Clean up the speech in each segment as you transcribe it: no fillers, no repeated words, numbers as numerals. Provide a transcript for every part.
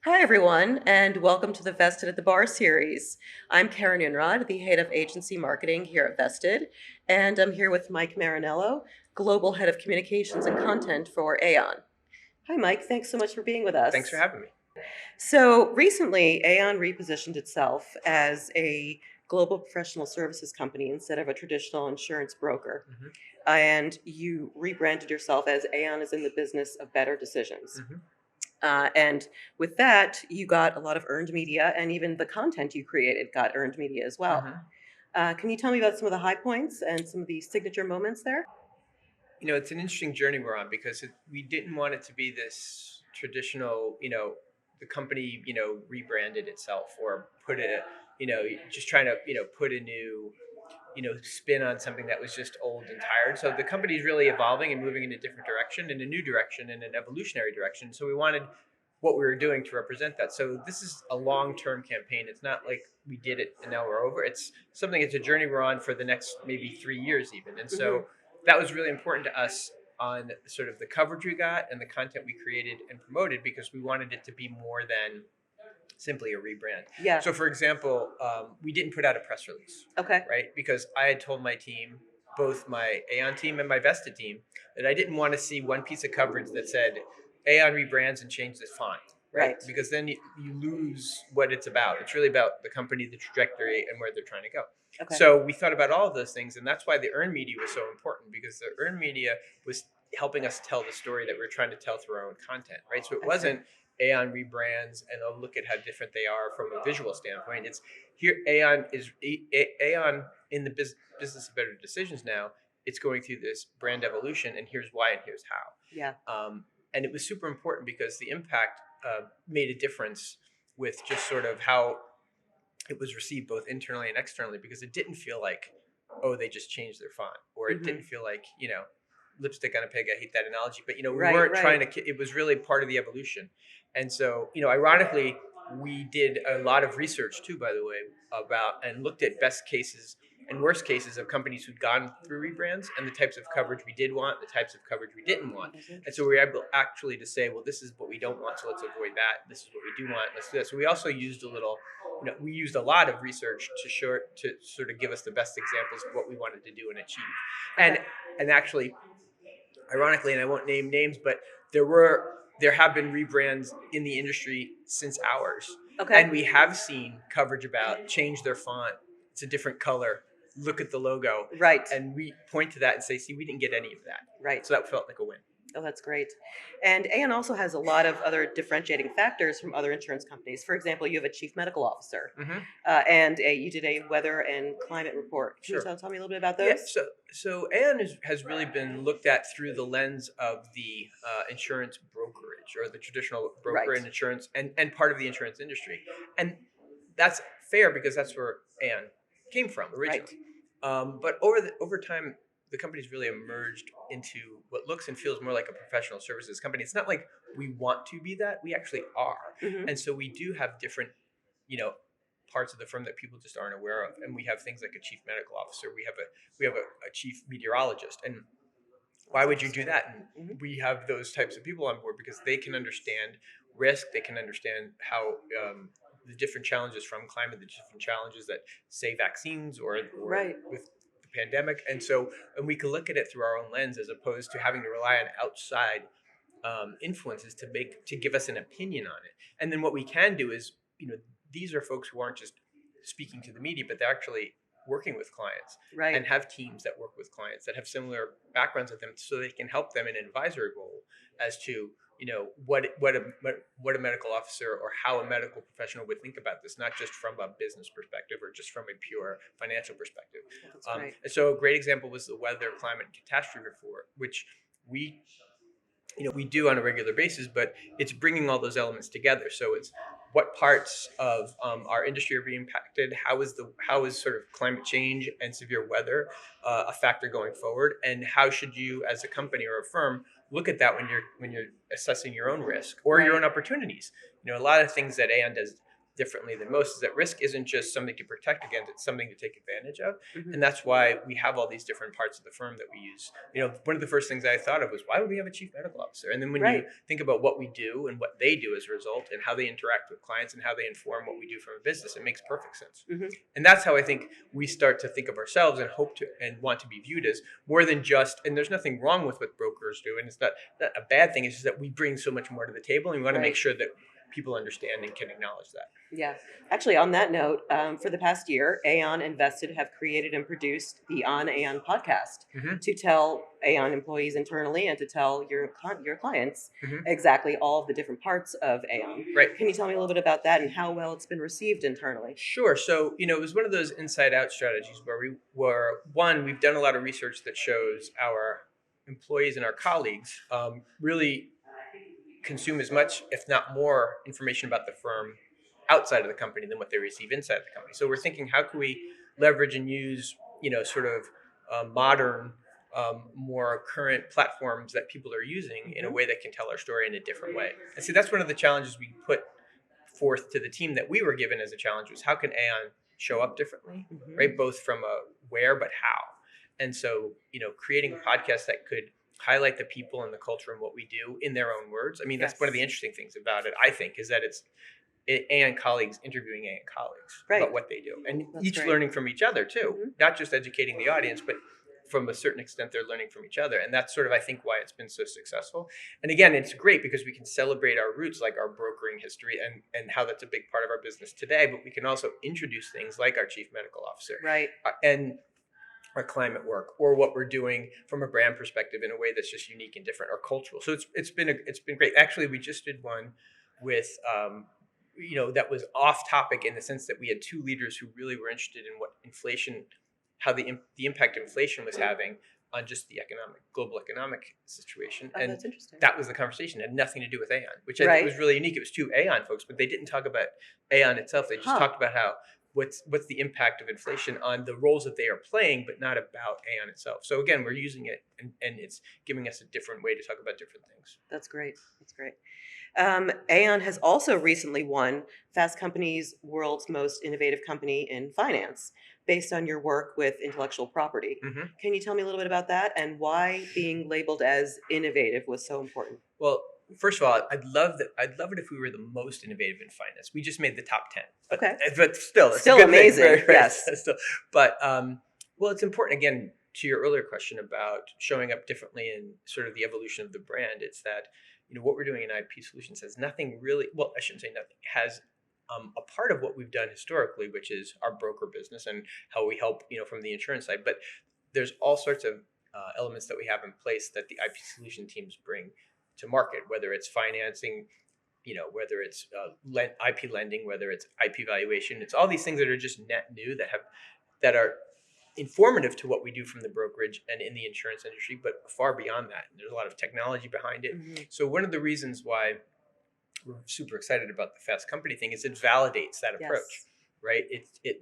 Hi, everyone, and welcome to the Vested at the Bar series. I'm Karen Inrod, the head of agency marketing here at Vested, and I'm here with Mike Marinello, global head of communications and content for Aon. Hi, Mike. Thanks so much for being with Thanks for us. having me. So, recently, Aon repositioned itself as a global professional services company instead of a traditional insurance broker. hmm And you rebranded yourself as Aon is in the business of better decisions. hmm And with that, you got a lot of earned media, and even the content you created got earned media as well. hmm Can you tell me about some of the high points and some of the signature moments there? It's an interesting journey we're on because we didn't want it to be this traditional, the company, rebranded itself or put it, just trying to, put a new, spin on something that was just old and tired. So the company is really evolving and moving in a different direction, in a new direction, in an evolutionary direction. So we wanted what we were doing to represent that. So this is a long-term campaign. It's not like we did it and now we're over. It's a journey we're on for the next maybe 3 years even. And Hmm. so that was really important to us on sort of the coverage we got and the content we created and promoted because we wanted it to be more than simply a rebrand. Yeah. So, for example, we didn't put out a press release, Okay. right? Because I had told my team, both my Aon team and my Vested team, that I didn't want to see one piece of coverage that said Aon rebrands and change the font, right? Right. Because then you lose what it's about. It's really about the company, the trajectory, and where they're trying to go. Okay. So we thought about all of those things, and that's why the earned media was so important because the earned media was helping us tell the story that we are trying to tell through our own content, right? So it I see. wasn't Aon rebrands and oh look at how different they are from a visual standpoint. It's here Aon is Aon in the business of better decisions now. It's going through this brand evolution, and here's why and here's Yeah. how. And it was super important because the impact made a difference with just sort of how it was received both internally and externally because it didn't feel like oh they just changed their font or it Hmm. didn't feel like lipstick on a pig. I hate that analogy, but we Right. weren't Right. trying to. It was really part of the evolution, and so ironically, we did a lot of research too, by the way, about and looked at best cases and worst cases of companies who'd gone through rebrands and the types of coverage we did want, the types of coverage we didn't want, That's and so we interesting. were able actually to say, well, this is what we don't want, so let's avoid that. This is what we do want. Let's do this. So we also used a little. We used a lot of research to sort of give us the best examples of what we wanted to do and achieve, Okay. and actually ironically, and I won't name names, but there have been rebrands in the industry since ours, and Okay. we have seen coverage about change their font. It's a different color. Look at the logo, Right. and we point to that and say, "See, we didn't get any of that." Right. So that felt like a win. Oh, that's great. And Aon also has a lot of other differentiating factors from other insurance companies. For example, you have a chief medical officer, Mm-hmm. and you did a weather and climate report. Can you Sure. tell me a little bit about Yeah, those? so Aon has really been looked at through the lens of the insurance brokerage or the traditional broker Right. and insurance and part of the insurance industry, and that's fair because that's where Aon came from Right. originally. But over time, the company's really emerged into what looks and feels more like a professional services company. It's not like we want to be that; we actually are, Hmm. and so we do have different you know parts of the firm that people just aren't aware of, and we have things like a chief medical officer, we have a chief meteorologist, and why That's would you do interesting. that? Hmm. And we have those types of people on board because they can understand risk, they can understand how the different challenges from climate, the different challenges that say vaccines or Right. with the pandemic, and we can look at it through our own lens as opposed to having to rely on outside influences to give us an opinion on it. And then what we can do is, these are folks who aren't just speaking to the media, but they're actually working with clients Right. and have teams that work with clients that have similar backgrounds with them, so they can help them in an advisory role as to what a medical officer or how a medical professional would think about this, not just from a business perspective or just from a pure financial perspective. Oh, that's great. And so a great example was the weather, climate, and catastrophe report, which we we do on a regular basis, but it's bringing all those elements together. So it's what parts of our industry are being impacted. How is sort of climate change and severe weather a factor going forward, and how should you, as a company or a firm, look at that when you're assessing your own risk or your Right. own opportunities. A lot of things that Aon does differently than most is that risk isn't just something to protect against, it's something to take advantage of. Mhm. And that's why we have all these different parts of the firm that we use. One of the first things I thought of was, why would we have a chief medical officer? And then when you Right. think about what we do and what they do as a result and how they interact with clients and how they inform what we do from a business, it makes perfect sense. Mhm. And that's how I think we start to think of ourselves and hope to and want to be viewed as more than just, and there's nothing wrong with what brokers do. And it's not a bad thing. It's just that we bring so much more to the table and we want to make Right. sure that people understand and can acknowledge that. Yeah. Actually, on that note, for the past year, Aon and Vested have created and produced the On Aon podcast Mm-hmm. to tell Aon employees internally and to tell your clients Mm-hmm. exactly all of the different parts of Aon. Right. Can you tell me a little bit about that and how well it's been received internally? Sure. So, it was one of those inside out strategies where we've done a lot of research that shows our employees and our colleagues really consume as much, if not more, information about the firm outside of the company than what they receive inside the company. So we're thinking, how can we leverage and use, sort of modern, more current platforms that people are using in a Mhm. way that can tell our story in a different way. And see, that's one of the challenges we put forth to the team that we were given as a challenge was, how can Aon show up differently, Mhm. right? Both from a where, but how. And so, creating a podcast that could highlight the people and the culture and what we do in their own words. I mean, that's one of the Yes. interesting things about it, I think, is that it's Aon colleagues interviewing Aon colleagues Right. about what they do, and That's each great. learning from each other too, Mhm. not just educating the audience, but from a certain extent they're learning from each other. And that's sort of, I think, why it's been so successful. And again, it's great because we can celebrate our roots, like our brokering history and how that's a big part of our business today, but we can also introduce things like our chief medical officer Right. and our climate work, or what we're doing from a brand perspective in a way that's just unique and different, or cultural. So it's been great. Actually, we just did one with that was off topic in the sense that we had two leaders who really were interested in what inflation, how the impact inflation was having on just the global economic situation. Oh, And that's interesting. that was the conversation. It had nothing to do with Aon, which I think Right. was really unique. It was two Aon folks, but they didn't talk about Aon itself. They just Huh. talked about how what's the impact of inflation on the roles that they are playing, but not about Aon itself. So again, we're using it, and it's giving us a different way to talk about different things. That's great. That's great. Aon has also recently won Fast Company's World's Most Innovative Company in Finance based on your work with intellectual property. Mm-hmm. Can you tell me a little bit about that and why being labeled as innovative was so important? Well, first of all, I'd love it if we were the most innovative in finance. We just made the top 10. Okay. But still, it's Still a good thing. amazing, Right. yes. Still, but well, it's important, again, to your earlier question about showing up differently and sort of the evolution of the brand. It's that what we're doing in IP Solutions has nothing really. Well, I shouldn't say nothing. Has a part of what we've done historically, which is our broker business and how we help from the insurance side. But there's all sorts of elements that we have in place that the IP Solution teams bring to market, whether it's financing, whether it's IP lending, whether it's IP valuation. It's all these things that are just net new that are informative to what we do from the brokerage and in the insurance industry, but far beyond that. And there's a lot of technology behind it. Mhm. So one of the reasons why we're super excited about the Fast Company thing is it validates that approach. Yes. Right?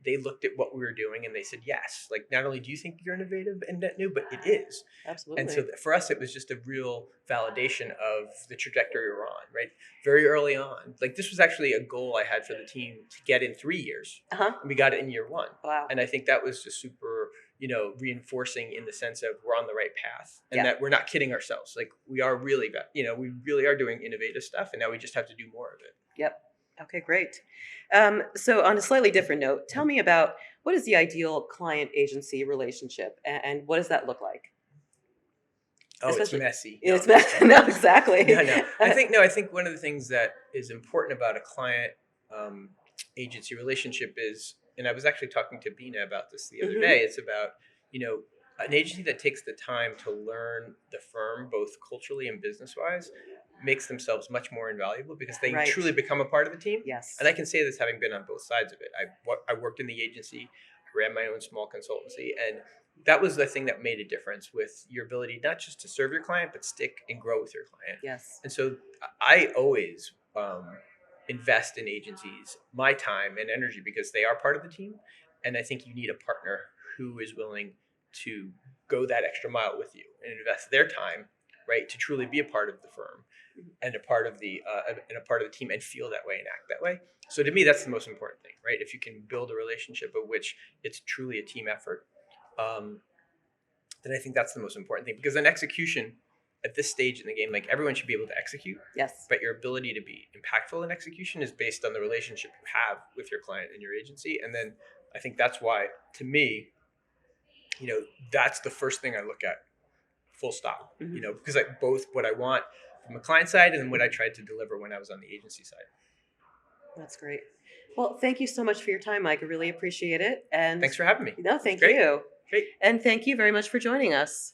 They looked at what we were doing and they said, yes, like not only do you think you're innovative and net new, but it is. Absolutely. And so for us, it was just a real validation of the trajectory we're on, right? Very early on. Like this was actually a goal I had for the team to get in 3 years. Uh-huh. And we got it in year 1. Wow. And I think that was just super, reinforcing in the sense of we're on the right path and Yeah. that we're not kidding ourselves. Like we are really, we really are doing innovative stuff, and now we just have to do more of it. Yep. Okay, great. So on a slightly different note, tell me about what is the ideal client agency relationship and what does that look like? Oh, Especially- it's messy. It's no, exactly. No. I think one of the things that is important about a client agency relationship is, and I was actually talking to Bina about this the other Mhm. day. It's about an agency that takes the time to learn the firm both culturally and business wise makes themselves much more invaluable because they Right. truly become a part of the team. Yes. And I can say this having been on both sides of it. I worked in the agency, ran my own small consultancy, and that was the thing that made a difference with your ability not just to serve your client, but stick and grow with your client. Yes. And so I always invest in agencies, my time and energy, because they are part of the team. And I think you need a partner who is willing to go that extra mile with you and invest their time right? To truly be a part of the firm and a part of the team and feel that way and act that way. So to me, that's the most important thing, right? If you can build a relationship of which it's truly a team effort, um, then I think that's the most important thing. Because an execution at this stage in the game, like everyone should be able to execute, Yes. but your ability to be impactful in execution is based on the relationship you have with your client and your agency. And then I think that's why, to me, that's the first thing I look at, full stop. Because like both what I want from the client side and what I tried to deliver when I was on the agency side. That's great. Well, thank you so much for your time, Mike. I really appreciate it. And Thanks for having me. no, thank Great. you. Great. And thank you very much for joining us.